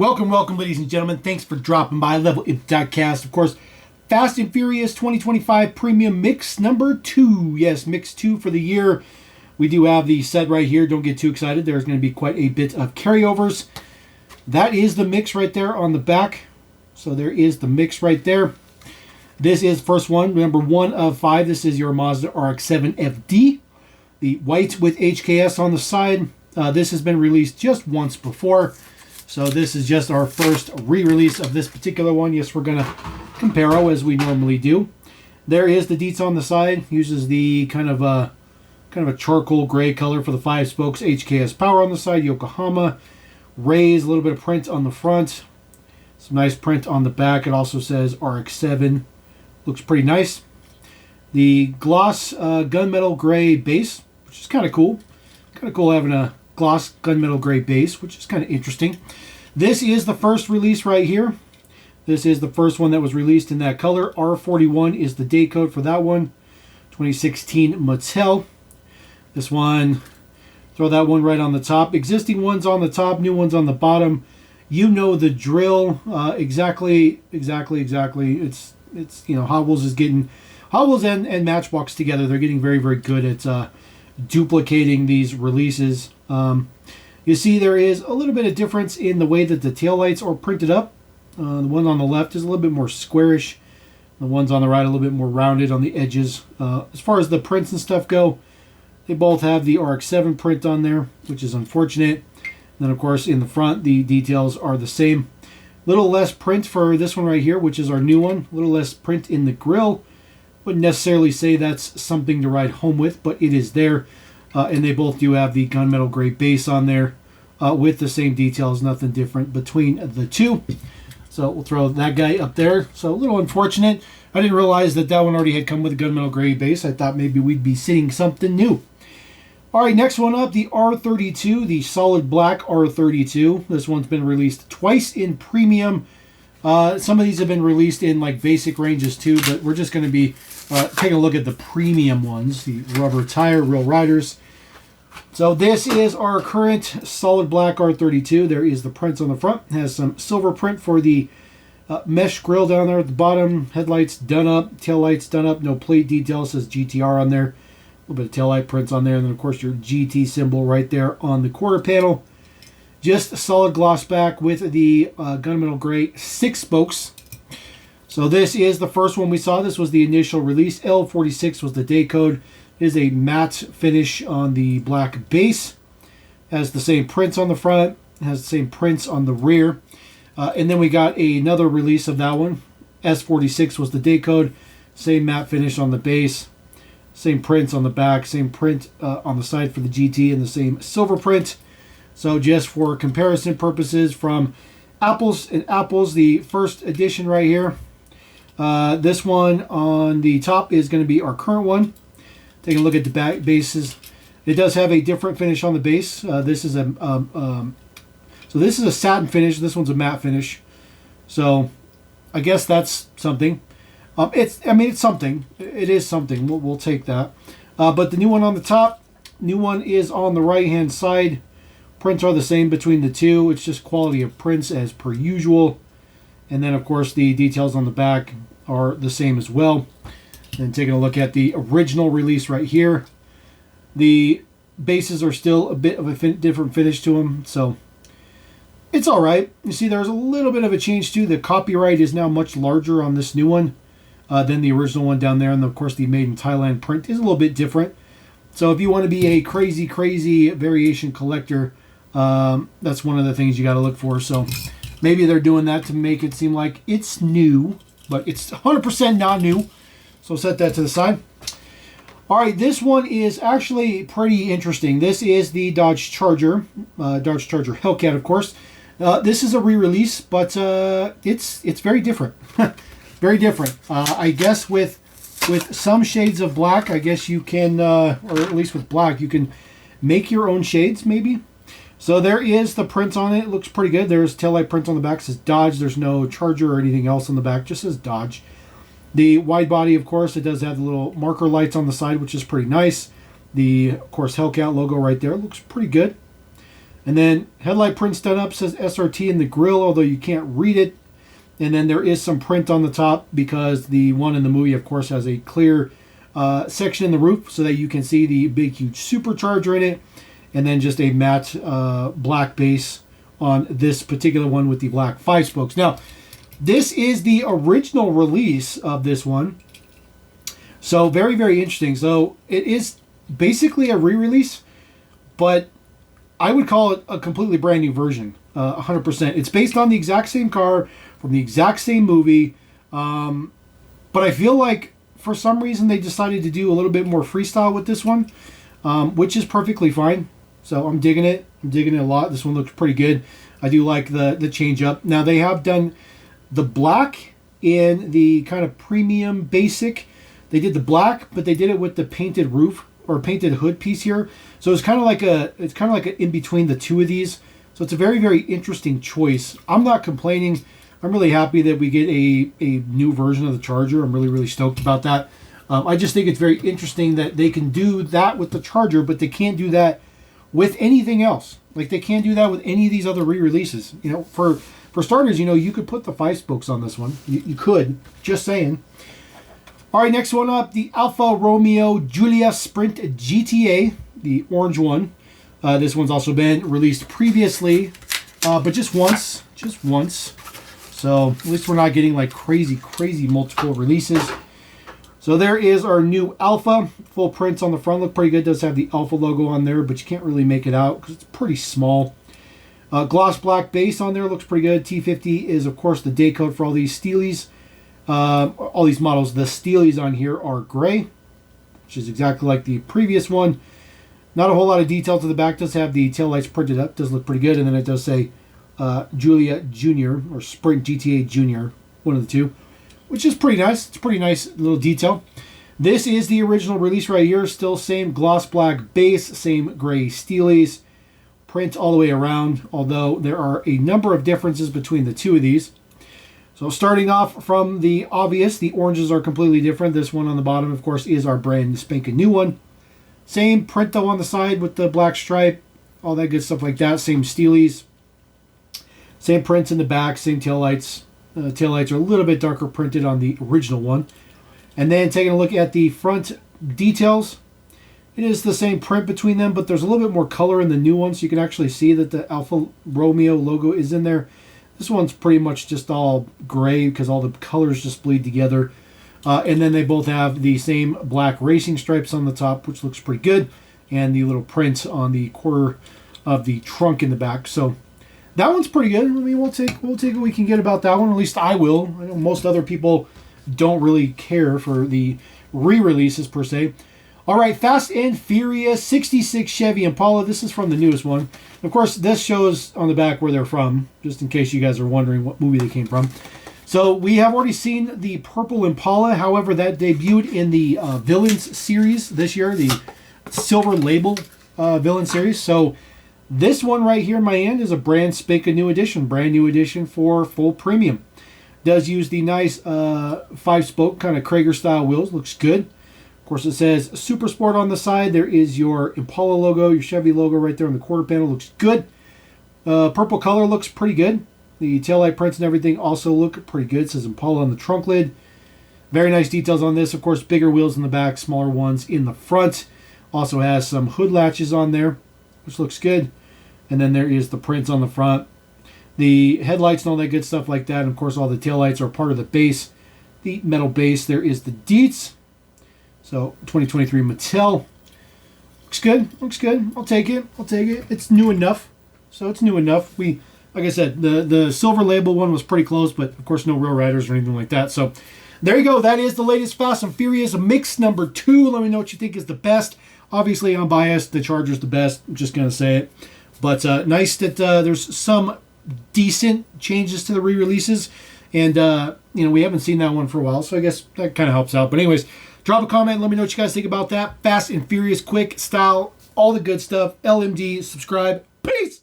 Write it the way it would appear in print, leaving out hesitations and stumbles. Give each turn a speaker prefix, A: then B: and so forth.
A: Welcome, ladies and gentlemen. Thanks for dropping by LevelImp.cast. Of course, Fast and Furious 2025 Premium Mix number 2. Yes, Mix 2 for the year. We do have the set right here. Don't get too excited. There's going to be quite a bit of carryovers. That is the mix right there on the back. So there is the mix right there. This is first one, number 1 of 5. This is your Mazda RX7 FD. The white with HKS on the side. This has been released just once before. So this is just our first re-release of this particular one. Yes, we're going to compare as we normally do. There is the deets on the side. Uses the kind of a charcoal gray color for the 5 spokes. HKS power on the side. Yokohama. Rays, a little bit of print on the front. Some nice print on the back. It also says RX7. Looks pretty nice. The gloss gunmetal gray base, which is kind of cool. Kind of cool having a gloss gunmetal gray base, which is kind of interesting. This is the first release right here. This is the first one that was released in that color. R41 is the day code for that one. 2016 Mattel. This one, throw that one right on the top. Existing ones on the top, new ones on the bottom. You know the drill. Exactly. It's Hotwheels is getting Hotwheels and Matchbox together. They're getting very, very good at duplicating these releases. You see there is a little bit of difference in the way that the taillights are printed up. The one on the left is a little bit more squarish. The ones on the right a little bit more rounded on the edges. As far as the prints and stuff go, they both have the RX-7 print on there, which is unfortunate. And then, of course, in the front, the details are the same. A little less print for this one right here, which is our new one. A little less print in the grill. Wouldn't necessarily say that's something to ride home with, but it is there. And they both do have the gunmetal gray base on there with the same details. Nothing different between the two. So we'll throw that guy up there. So a little unfortunate. I didn't realize that one already had come with a gunmetal gray base. I thought maybe we'd be seeing something new. All right, next one up, the R32, the solid black R32. This one's been released twice in premium. Some of these have been released in like basic ranges too, but we're just going to be taking a look at the premium ones, the rubber tire, Real Riders. So this is our current solid black R32. There is the prints on the front. It has some silver print for the mesh grill down there at the bottom. Headlights done up, tail lights done up. No plate details. Says GTR on there. A little bit of tail light prints on there, and then of course your GT symbol right there on the quarter panel. Just a solid gloss back with the gunmetal gray 6 spokes. So this is the first one we saw. This was the initial release. L46 was the day code. It is a matte finish on the black base. Has the same prints on the front. Has the same prints on the rear. And then we got another release of that one. S46 was the day code. Same matte finish on the base. Same prints on the back. Same print on the side for the GT and the same silver print. So just for comparison purposes from Apples and Apples, the first edition right here. This one on the top is going to be our current one. Take a look at the back bases. It does have a different finish on the base. This is a satin finish. This one's a matte finish. So I guess that's something. It's something. It is something. We'll take that. But the new one on the top, new one is on the right hand side. Prints are the same between the two. It's just quality of prints as per usual. And then, of course, the details on the back are the same as well. And taking a look at the original release right here. The bases are still a bit of a different finish to them. So it's all right. You see, there's a little bit of a change too. The copyright is now much larger on this new one than the original one down there. And, of course, the Made in Thailand print is a little bit different. So if you want to be a crazy, crazy variation collector, that's one of the things you got to look for. So maybe they're doing that to make it seem like it's new, but it's 100% not new. So set that to the side. All right, this one is actually pretty interesting. This is the Dodge Charger Hellcat, of course. This is a re-release, but it's very different. Very different. I guess with some shades of black, I guess you can, or at least with black, you can make your own shades, maybe. So there is the print on it. It looks pretty good. There's taillight print on the back. It says Dodge. There's no Charger or anything else on the back. It just says Dodge. The wide body, of course, it does have the little marker lights on the side, which is pretty nice. The, of course, Hellcat logo right there looks pretty good. And then headlight print's done up, says SRT in the grill, although you can't read it. And then there is some print on the top because the one in the movie, of course, has a clear section in the roof so that you can see the big, huge supercharger in it. And then just a matte black base on this particular one with the black 5-spokes. Now, this is the original release of this one. So very, very interesting. So it is basically a re-release, but I would call it a completely brand new version, 100%. It's based on the exact same car from the exact same movie, but I feel like for some reason they decided to do a little bit more freestyle with this one, which is perfectly fine. So I'm digging it. I'm digging it a lot. This one looks pretty good. I do like the change up. Now they have done the black in the kind of premium basic. They did the black, but they did it with the painted roof or painted hood piece here. So it's kind of like a in between the two of these. So it's a very, very interesting choice. I'm not complaining. I'm really happy that we get a new version of the Charger. I'm really, really stoked about that. I just think it's very interesting that they can do that with the Charger, but they can't do that with anything else. Like they can't do that with any of these other re-releases. You know, for starters, you know, you could put the 5-spokes on this one. You could. Just saying. All right, next one up, the Alfa Romeo Giulia Sprint GTA, the orange one. This one's also been released previously, but just once. So at least we're not getting like crazy multiple releases. So there is our new Alfa. Full prints on the front look pretty good. It does have the Alfa logo on there, but you can't really make it out because it's pretty small. Gloss black base on there looks pretty good. T50 is, of course, the day code for all these Steelies. All these models. The Steelies on here are gray, which is exactly like the previous one. Not a whole lot of detail to the back. Does have the taillights printed up. Does look pretty good. And then it does say Giulia Junior or Sprint GTA Junior, one of the two, which is pretty nice. It's a pretty nice little detail. This is the original release right here. Still same gloss black base, same gray Steelies. Print all the way around, although there are a number of differences between the two of these. So starting off from the obvious, the oranges are completely different. This one on the bottom, of course, is our brand spanking new one. Same print though on the side with the black stripe, all that good stuff like that. Same Steelies. Same prints in the back, same taillights. Taillights are a little bit darker printed on the original one. And then taking a look at the front details, it is the same print between them, but there's a little bit more color in the new one, so you can actually see that the Alfa Romeo logo is in there. This one's pretty much just all gray because all the colors just bleed together. And then they both have the same black racing stripes on the top, which looks pretty good, and the little print on the quarter of the trunk in the back. So that one's pretty good. I mean, we'll take what we can get about that one. At least I will. I know most other people don't really care for the re-releases per se. All right, Fast and Furious 66 Chevy Impala. This is from the newest one. Of course, this shows on the back where they're from, just in case you guys are wondering what movie they came from. So we have already seen the purple Impala. However, that debuted in the Villains series this year, the Silver Label Villain series. So this one right here in my hand is a brand spanking new edition. Brand new edition for full premium. Does use the nice 5-spoke kind of Krager style wheels. Looks good. Of course, it says Super Sport on the side. There is your Impala logo, your Chevy logo right there on the quarter panel. Looks good. Purple color looks pretty good. The taillight prints and everything also look pretty good. It says Impala on the trunk lid. Very nice details on this. Of course, bigger wheels in the back, smaller ones in the front. Also has some hood latches on there, which looks good. And then there is the prints on the front. The headlights and all that good stuff like that. And of course, all the taillights are part of the base. The metal base. There is the Deets. So 2023 Mattel. Looks good. Looks good. I'll take it. I'll take it. It's new enough. So it's new enough. Like I said, the Silver Label one was pretty close, but of course no real riders or anything like that. So there you go. That is the latest Fast and Furious mix number 2. Let me know what you think is the best. Obviously, I'm biased. The Charger's the best. I'm just going to say it. But nice that there's some decent changes to the re-releases. And, we haven't seen that one for a while, so I guess that kind of helps out. But anyways, drop a comment. Let me know what you guys think about that. Fast and Furious, quick, style, all the good stuff. LMD, subscribe. Peace!